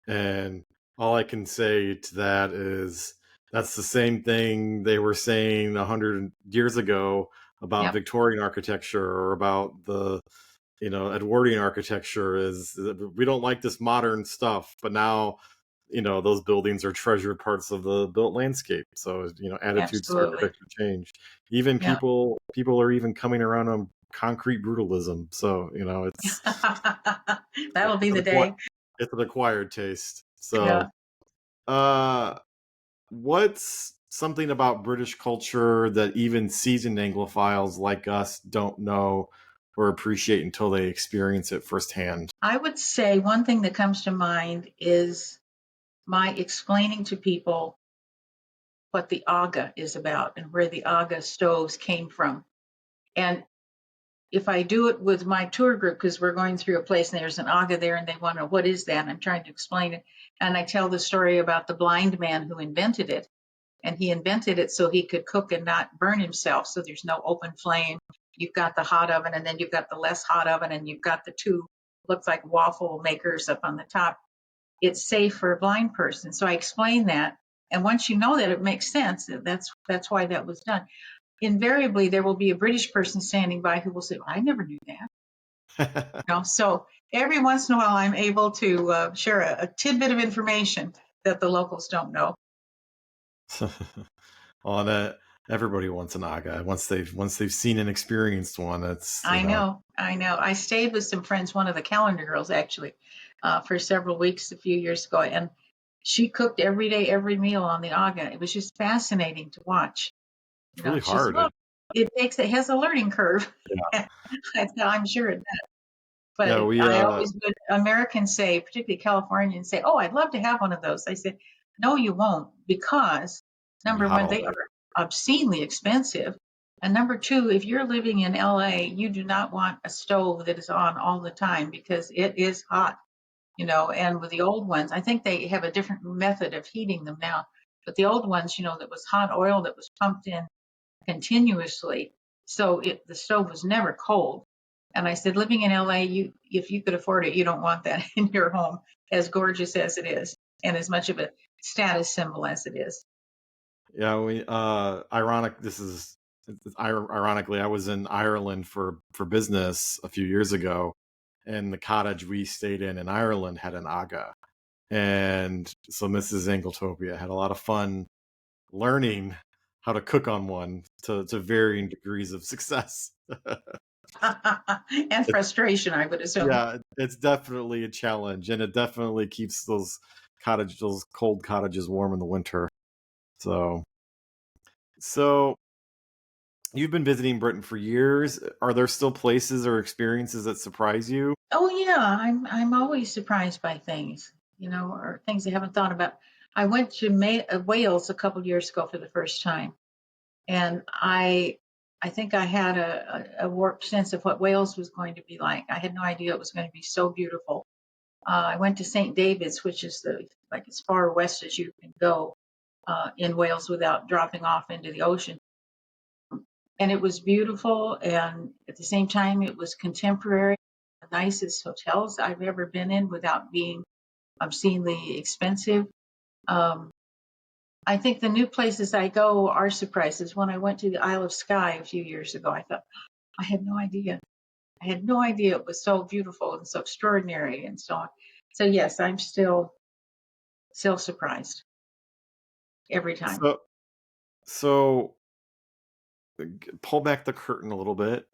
And all I can say to that is that's the same thing they were saying 100 years ago about Yep. Victorian architecture or about the Edwardian architecture. Is we don't like this modern stuff, but now those buildings are treasured parts of the built landscape. So, attitudes start to Absolutely. actually change. Even Yeah. people are even coming around on concrete brutalism. So, That'll be it's the an acquired, day. it's an acquired taste. Yeah. So, uh, what's something about British culture that even seasoned Anglophiles like us don't know or appreciate until they experience it firsthand? I would say one thing that comes to mind is my explaining to people what the Aga is about and where the Aga stoves came from. And if I do it with my tour group, because we're going through a place and there's an Aga there and they want to know what is that, and I'm trying to explain it. And I tell the story about the blind man who invented it. And he invented it so he could cook and not burn himself. So there's no open flame. You've got the hot oven, and then you've got the less hot oven, and you've got the two looks like waffle makers up on the top. It's safe for a blind person. So I explain that. And once you know that, it makes sense. That's why that was done. Invariably, there will be a British person standing by who will say, "I never knew that." So every once in a while, I'm able to share a tidbit of information that the locals don't know. Well, that everybody wants an aga. Once they've seen and experienced one, it's I know, I know. I stayed with some friends, one of the calendar girls actually, for several weeks a few years ago, and she cooked every day, every meal on the aga. It was just fascinating to watch. it's really She said, hard. "Look, it has a learning curve." Yeah, I said, "I'm sure it does." yeah, But we I always would, Americans say, particularly Californians say, "Oh, I'd love to have one of those." I said, "No, you won't, because be number hot one, all they day. are obscenely expensive. And number two, if you're living in LA, you do not want a stove that is on all the time because it is hot, and with the old ones, I think they have a different method of heating them now. But the old ones, that was hot oil that was pumped in continuously. So the stove was never cold. And I said, living in LA, if you could afford it, you don't want that in your home, as gorgeous as it is, and as much of a status symbol as it is." Yeah, we ironic. This is ironically, I was in Ireland for business a few years ago, and the cottage we stayed in Ireland had an aga, and so Mrs. Anglotopia had a lot of fun learning how to cook on one to varying degrees of success. And frustration, I would assume. Yeah, it's definitely a challenge, and it definitely keeps those cold cottages warm in the winter. So, so you've been visiting Britain for years. Are there still places or experiences that surprise you? Oh yeah, I'm always surprised by things, or things I haven't thought about. I went to Wales a couple years ago for the first time, and I think I had a warped sense of what Wales was going to be like. I had no idea it was going to be so beautiful. I went to St. David's, which is like as far west as you can go in Wales without dropping off into the ocean, and it was beautiful. And at the same time, it was contemporary. The nicest hotels I've ever been in without being obscenely expensive. Um, I think the new places I go are surprises. When I went to the Isle of Skye a few years ago, I thought, I had no idea. I had no idea it was so beautiful and so extraordinary and so on. So yes, I'm still surprised every time. So, so pull back the curtain a little bit.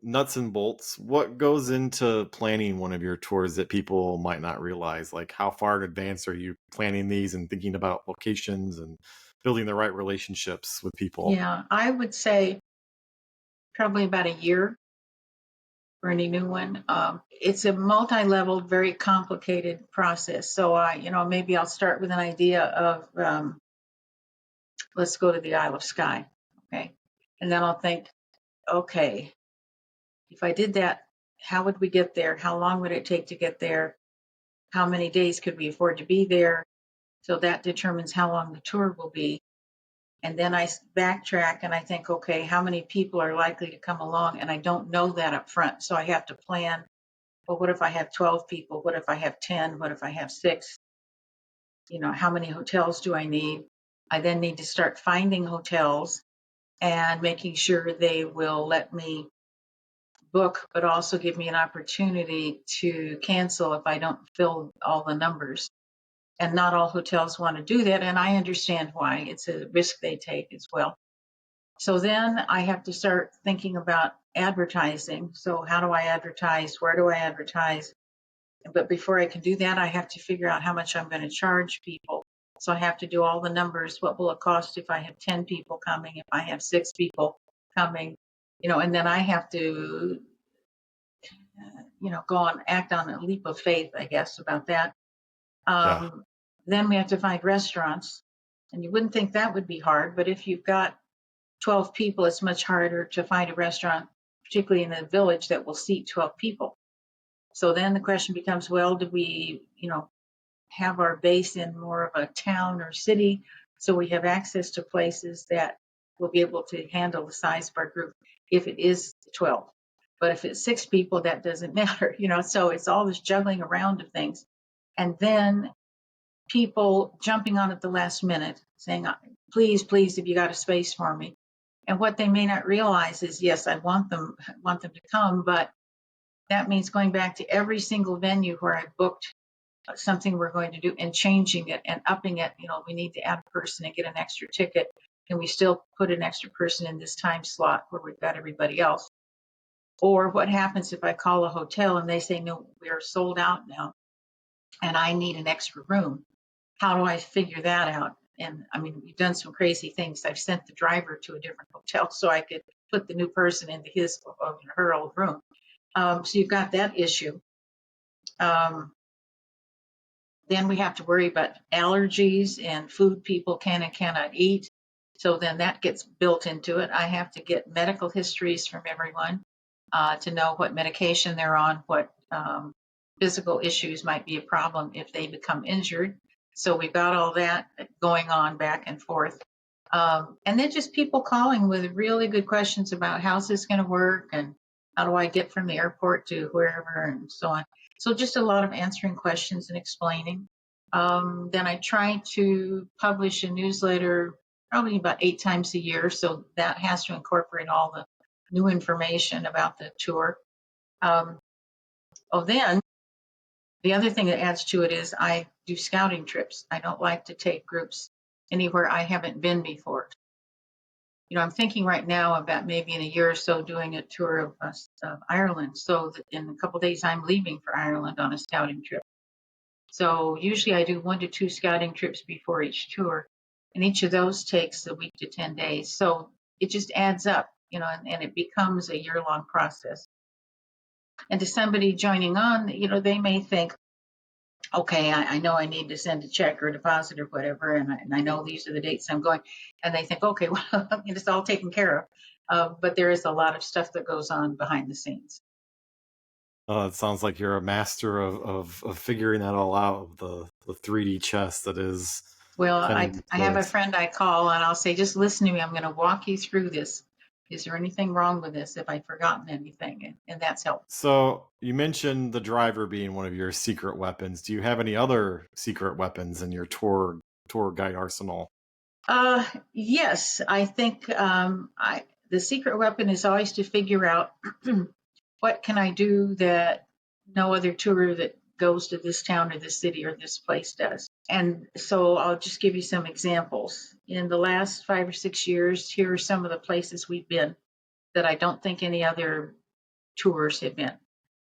Nuts and bolts. What goes into planning one of your tours that people might not realize? Like, how far in advance are you planning these and thinking about locations and building the right relationships with people? Yeah, I would say probably about a year for any new one. It's a multi-level, very complicated process. So maybe I'll start with an idea of let's go to the Isle of Skye, okay, and then I'll think, okay, if I did that, how would we get there? How long would it take to get there? How many days could we afford to be there? So that determines how long the tour will be. And then I backtrack and I think, okay, how many people are likely to come along? And I don't know that up front. So I have to plan. Well, what if I have 12 people? What if I have 10? What if I have 6? How many hotels do I need? I then need to start finding hotels and making sure they will let me book, but also give me an opportunity to cancel if I don't fill all the numbers. And not all hotels want to do that. And I understand why. It's a risk they take as well. So then I have to start thinking about advertising. So how do I advertise? Where do I advertise? But before I can do that, I have to figure out how much I'm going to charge people. So I have to do all the numbers. What will it cost if I have 10 people coming, if I have 6 people coming, and then I have to, go and act on a leap of faith, I guess, about that. Yeah. Then we have to find restaurants. And you wouldn't think that would be hard, but if you've got 12 people, it's much harder to find a restaurant, particularly in a village that will seat 12 people. So then the question becomes, well, do we, have our base in more of a town or city so we have access to places that will be able to handle the size of our group if it is 12. But if it's 6 people, that doesn't matter, so it's all this juggling around of things. And then people jumping on at the last minute saying, please, if you got a space for me. And what they may not realize is, yes, I want them to come, but that means going back to every single venue where I booked something we're going to do and changing it and upping it. We need to add a person and get an extra ticket. Can we still put an extra person in this time slot where we've got everybody else? Or what happens if I call a hotel and they say, no, we are sold out now and I need an extra room? How do I figure that out? And I mean, we've done some crazy things. I've sent the driver to a different hotel so I could put the new person into his or her old room. So you've got that issue. Then we have to worry about allergies and food people can and cannot eat. So then that gets built into it. I have to get medical histories from everyone to know what medication they're on, what physical issues might be a problem if they become injured. So we've got all that going on back and forth. And then just people calling with really good questions about how's this going to work and how do I get from the airport to wherever and so on. So just a lot of answering questions and explaining. Then I try to publish a newsletter probably about 8 times a year. So that has to incorporate all the new information about the tour. Then the other thing that adds to it is I do scouting trips. I don't like to take groups anywhere I haven't been before. I'm thinking right now about maybe in a year or so doing a tour of Ireland. So that in a couple of days, I'm leaving for Ireland on a scouting trip. So usually I do 1 to 2 scouting trips before each tour. And each of those takes a week to 10 days. So it just adds up, and it becomes a year-long process. And to somebody joining on, they may think, okay, I know I need to send a check or a deposit or whatever, and I know these are the dates I'm going. And they think, okay, well, it's all taken care of. But there is a lot of stuff that goes on behind the scenes. It sounds like you're a master of figuring that all out, the 3D chess that is. Well, I Kind have a of friend I call and I'll say, just listen to me. I'm going to walk you through this. Is there anything wrong with this if I've forgotten anything? And that's helpful. So you mentioned the driver being one of your secret weapons. Do you have any other secret weapons in your tour guide arsenal? Yes, I think the secret weapon is always to figure out what can I do that no other tour that goes to this town or this city or this place does. And so I'll just give you some examples. In the last 5 or 6 years, here are some of the places we've been that I don't think any other tours have been.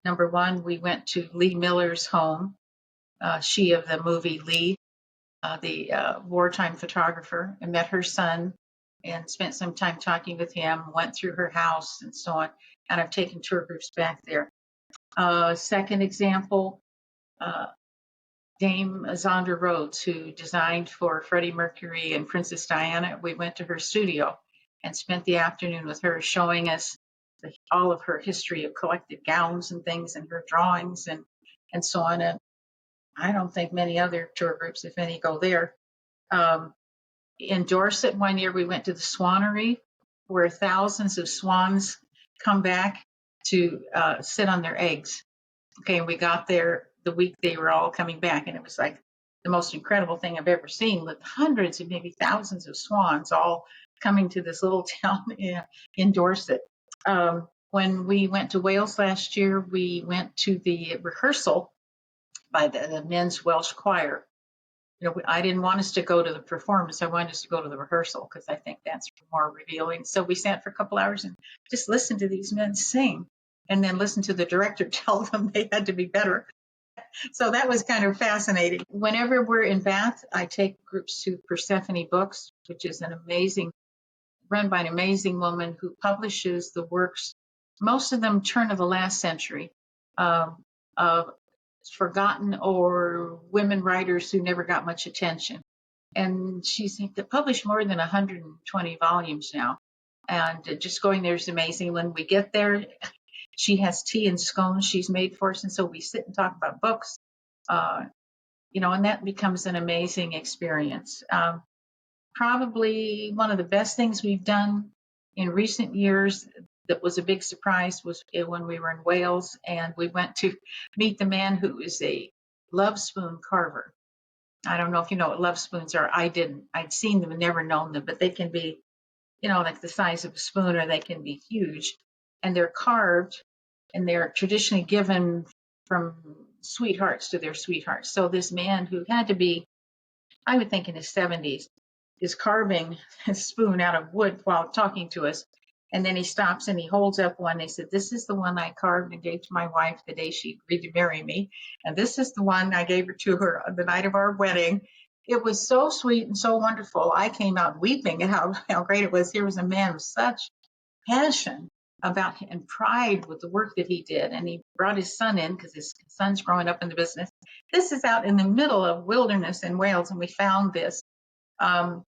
Number one, we went to Lee Miller's home, she of the movie Lee, the wartime photographer, and met her son and spent some time talking with him, went through her house and so on. And I've taken tour groups back there. Second example, Dame Zondra Rhodes, who designed for Freddie Mercury and Princess Diana. We went to her studio and spent the afternoon with her showing us all of her history of collected gowns and things and her drawings and so on. And I don't think many other tour groups, if any, go there. In Dorset, one year we went to the Swanery, where thousands of swans come back to sit on their eggs. Okay, and we got there the week they were all coming back, and it was like the most incredible thing I've ever seen, with hundreds and maybe thousands of swans all coming to this little town in Dorset. When we went to Wales last year, we went to the rehearsal by the men's Welsh choir. I didn't want us to go to the performance. I wanted us to go to the rehearsal because I think that's more revealing. So we sat for a couple hours and just listened to these men sing, and then listened to the director tell them they had to be better. So that was kind of fascinating. Whenever we're in Bath, I take groups to Persephone Books, which is run by an amazing woman who publishes the works, most of them turn of the last century, um, of forgotten or women writers who never got much attention. And she's published more than 120 volumes now. And just going there is amazing. When we get there, she has tea and scones she's made for us. And so we sit and talk about books, uh, and that becomes an amazing experience. Probably one of the best things we've done in recent years that was a big surprise was when we were in Wales and we went to meet the man who is a love spoon carver. I don't know if you know what love spoons are. I didn't. I'd seen them and never known them, but they can be, like the size of a spoon, or they can be huge. And they're carved and they're traditionally given from sweethearts to their sweethearts. So this man who had to be, I would think in his 70s, is carving a spoon out of wood while talking to us. And then he stops and he holds up one. He said, "This is the one I carved and gave to my wife the day she agreed to marry me. And this is the one I gave her to her on the night of our wedding." It was so sweet and so wonderful. I came out weeping at how great it was. Here was a man with such passion about and pride with the work that he did. And he brought his son in because his son's growing up in the business. This is out in the middle of wilderness in Wales, and we found this. Um,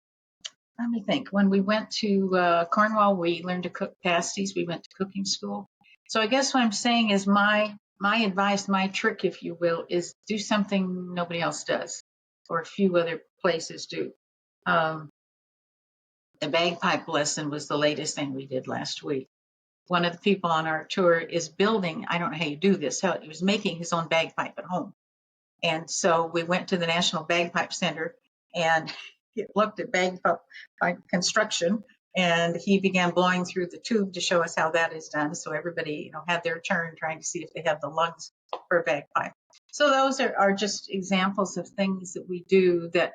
Let me think. When we went to Cornwall, we learned to cook pasties. We went to cooking school. So I guess what I'm saying is my advice, my trick, if you will, is do something nobody else does, or a few other places do. Um, the bagpipe lesson was the latest thing we did last week. One of the people on our tour is building, I don't know how you do this, he was making his own bagpipe at home. And so we went to the National Bagpipe Center and he looked at bagpipe construction, and he began blowing through the tube to show us how that is done. So everybody, had their turn trying to see if they have the lungs for a bagpipe. So those are just examples of things that we do that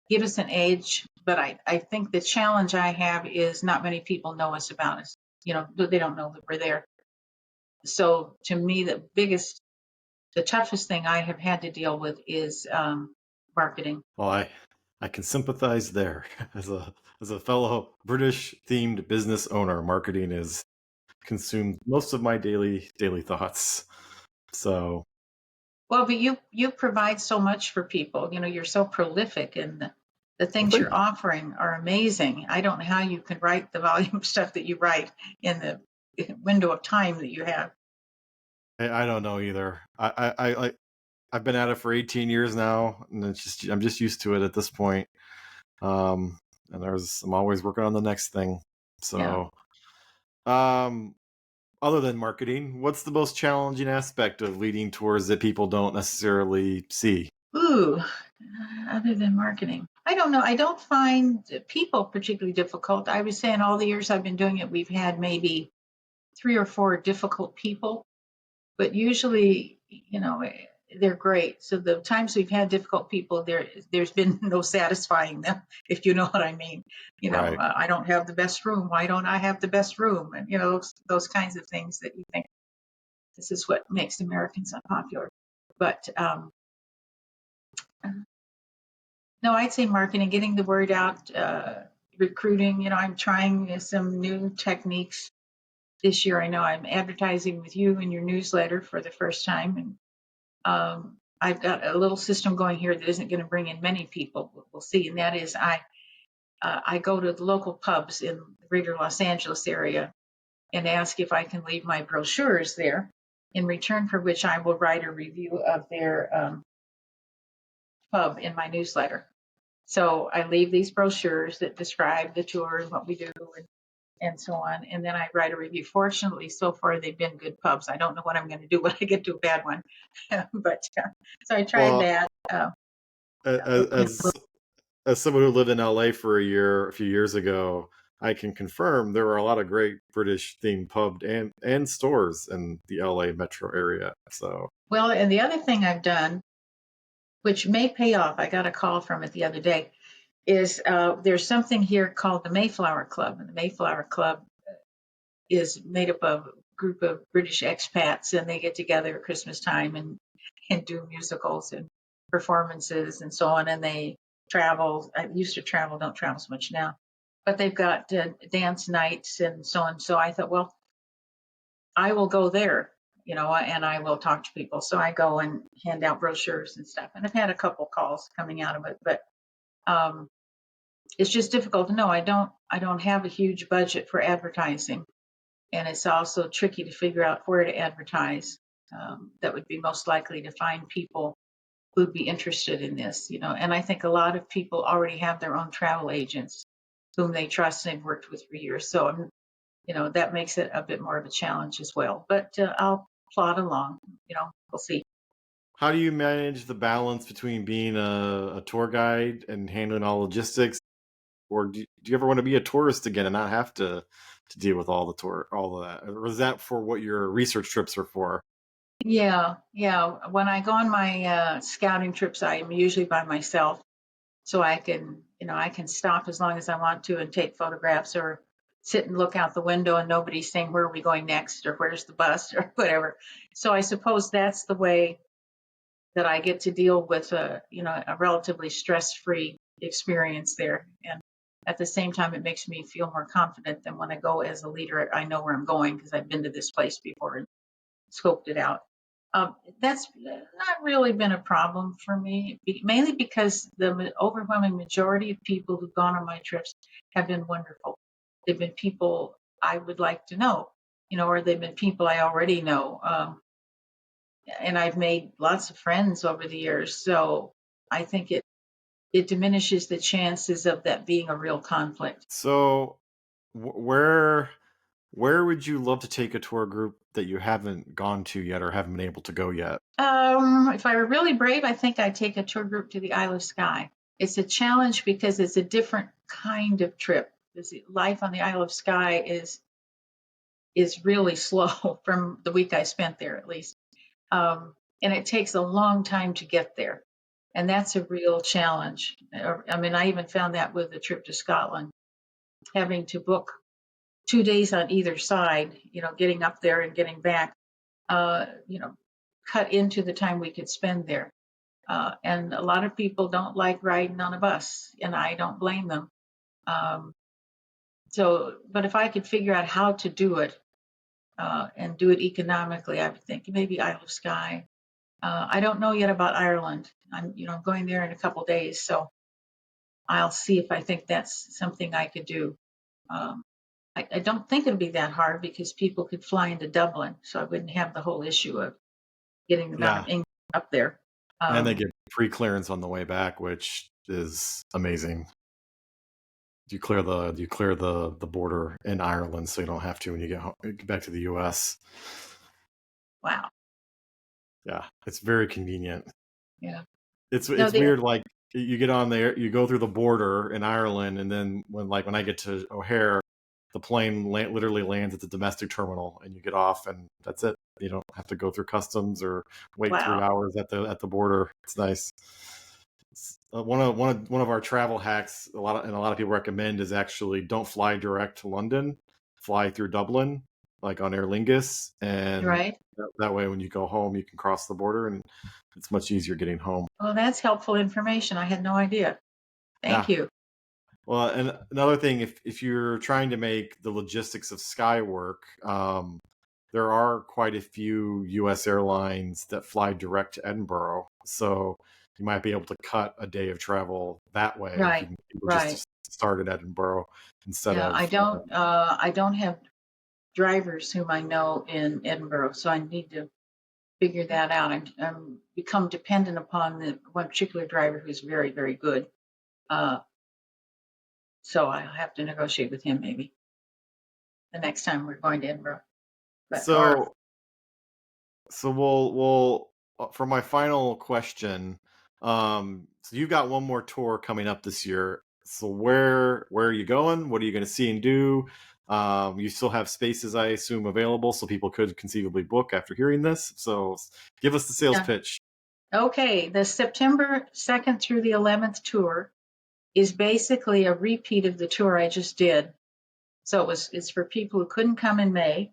give us an edge. But I think the challenge I have is not many people know us about us. They don't know that we're there. So to me, the toughest thing I have had to deal with is marketing. Well, I can sympathize there. As a fellow British themed business owner, marketing is consumed most of my daily thoughts. So Well, but you provide so much for people. You're so prolific, and the things you're offering are amazing. I don't know how you can write the volume of stuff that you write in the window of time that you have. I don't know either. I've been at it for 18 years now, and I'm just used to it at this point. And I'm always working on the next thing. Yeah. So, other than marketing, what's the most challenging aspect of leading tours that people don't necessarily see? Ooh, other than marketing, I don't know. I don't find people particularly difficult. I would say in all the years I've been doing it, we've had maybe 3 or 4 difficult people, but usually, they're great. So the times we've had difficult people, there's been no satisfying them, if you know what I mean. Right. I don't have the best room. Why don't I have the best room? And those kinds of things that you think this is what makes Americans unpopular. But no, I'd say marketing, getting the word out, recruiting. I'm trying some new techniques this year. I know I'm advertising with you in your newsletter for the first time, and I've got a little system going here that isn't going to bring in many people. We'll see. And that is, I go to the local pubs in the greater Los Angeles area and ask if I can leave my brochures there, in return for which I will write a review of their pub in my newsletter. So I leave these brochures that describe the tour and what we do and so on. And then I write a review. Fortunately, so far they've been good pubs. I don't know what I'm going to do when I get to a bad one, but so I tried Well, that. as as someone who lived in LA for a few years ago, I can confirm there are a lot of great British themed pubs and stores in the LA metro area. So Well, and the other thing I've done which may pay off. I got a call from it the other day. Is there's something here called the Mayflower Club, and the Mayflower Club is made up of a group of British expats, and they get together at Christmas time and do musicals and performances and so on. And they travel. I used to travel, don't travel so much now, but they've got dance nights and so on. So I thought, well, I will go there, and I will talk to people. So I go and hand out brochures and stuff. And I've had a couple calls coming out of it, but um, it's just difficult to know. I don't have a huge budget for advertising, and it's also tricky to figure out where to advertise. That would be most likely to find people who'd be interested in this, And I think a lot of people already have their own travel agents whom they trust and they've worked with for years. So that makes it a bit more of a challenge as well. But I'll plod along. We'll see. How do you manage the balance between being a tour guide and handling all logistics, or do you ever want to be a tourist again and not have to deal with all all of that, or is that for what your research trips are for? Yeah, yeah. When I go on my scouting trips, I am usually by myself, so I can stop as long as I want to and take photographs or sit and look out the window and nobody's saying where are we going next or where's the bus or whatever. So I suppose that's the way that I get to deal with a relatively stress-free experience there. And at the same time, it makes me feel more confident than when I go as a leader. I know where I'm going because I've been to this place before and scoped it out. That's not really been a problem for me, mainly because the overwhelming majority of people who've gone on my trips have been wonderful. They've been people I would like to know, or they've been people I already know. And I've made lots of friends over the years. So I think it diminishes the chances of that being a real conflict. So, where would you love to take a tour group that you haven't gone to yet or haven't been able to go yet? If I were really brave, I think I'd take a tour group to the Isle of Skye. It's a challenge because it's a different kind of trip. Life on the Isle of Skye is really slow from the week I spent there, at least. And it takes a long time to get there. And that's a real challenge. I mean, I even found that with the trip to Scotland, having to book 2 days on either side, getting up there and getting back, uh, you know, cut into the time we could spend there. And a lot of people don't like riding on a bus, and I don't blame them. Um, but if I could figure out how to do it and do it economically, I would think maybe Isle of Skye. I don't know yet about Ireland. I'm going there in a couple days, so I'll see if I think that's something I could do. Um, I don't think it'll be that hard because people could fly into Dublin, so I wouldn't have the whole issue of getting them out Yeah, of England up there. and they Um, get free clearance on the way back, which is amazing. You clear the border in Ireland, so you don't have to when you get back to the U.S. wow. Yeah, it's very convenient. Yeah. It's No, it's the weird. Like you get on there, you go through the border in Ireland, and then when I get to O'Hare, the plane literally lands at the domestic terminal, and you get off, and that's it. You don't have to go through customs or wait wow. 3 hours at the border. It's nice. One of our travel hacks, a lot of people recommend, is actually don't fly direct to London, fly through Dublin, like on Aer Lingus, and Right. that way when you go home, you can cross the border, and it's much easier getting home. Well, that's helpful information. I had no idea. Thank Yeah. you. Well, and another thing, if you're trying to make the logistics of Sky work, there are quite a few U.S. airlines that fly direct to Edinburgh, so you might be able to cut a day of travel that way if you Right. can Right. just start at Edinburgh instead Yeah. of I don't have drivers whom I know in Edinburgh, so I need to figure that out. I'm become dependent upon the one particular driver who's very, very good. Uh, so I'll have to negotiate with him maybe the next time we're going to Edinburgh. But or so. So we'll for my final question, so you've got one more tour coming up this year. So where are you going? What are you going to see and do? You still have spaces, I assume, available, so people could conceivably book after hearing this. So give us the sales yeah, pitch. Okay, the September 2nd through the 11th tour is basically a repeat of the tour I just did. So it's for people who couldn't come in May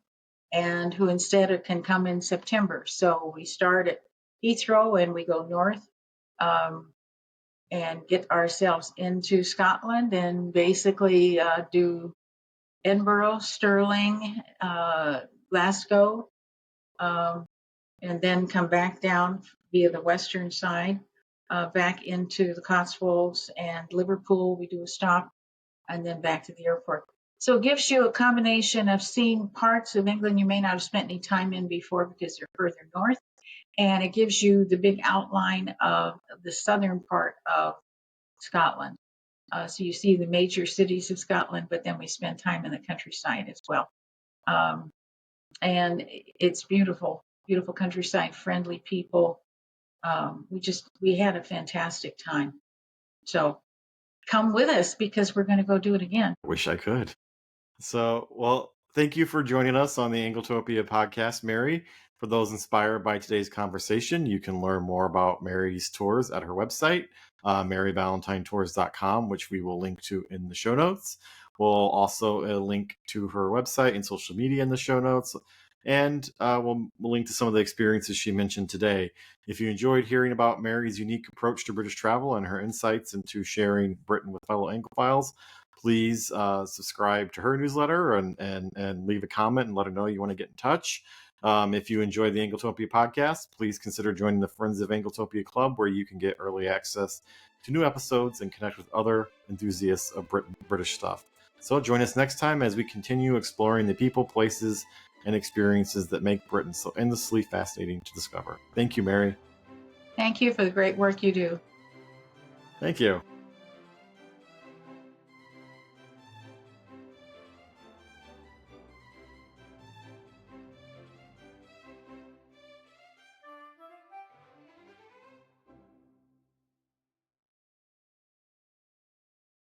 and who instead can come in September. So we start at Heathrow and we go north, and get ourselves into Scotland and basically do Edinburgh, Stirling, Glasgow, um, and then come back down via the western side, back into the Cotswolds and Liverpool. We do a stop and then back to the airport. So it gives you a combination of seeing parts of England you may not have spent any time in before because they're further north. And it gives you the big outline of the southern part of Scotland. So you see the major cities of Scotland, but then we spend time in the countryside as well. Um, and it's beautiful, beautiful countryside, friendly people. We had a fantastic time. So come with us because we're going to go do it again. Wish I could. So, well, thank you for joining us on the Anglotopia podcast, Mary. For those inspired by today's conversation, you can learn more about Mary's tours at her website, maryvalentinetours.com, which we will link to in the show notes. We'll also link to her website and social media in the show notes. And we'll link to some of the experiences she mentioned today. If you enjoyed hearing about Mary's unique approach to British travel and her insights into sharing Britain with fellow Anglophiles, please subscribe to her newsletter and leave a comment and let her know you want to get in touch. If you enjoy the Anglotopia podcast, please consider joining the Friends of Anglotopia Club, where you can get early access to new episodes and connect with other enthusiasts of British stuff. So join us next time as we continue exploring the people, places, and experiences that make Britain so endlessly fascinating to discover. Thank you, Mary. Thank you for the great work you do. Thank you.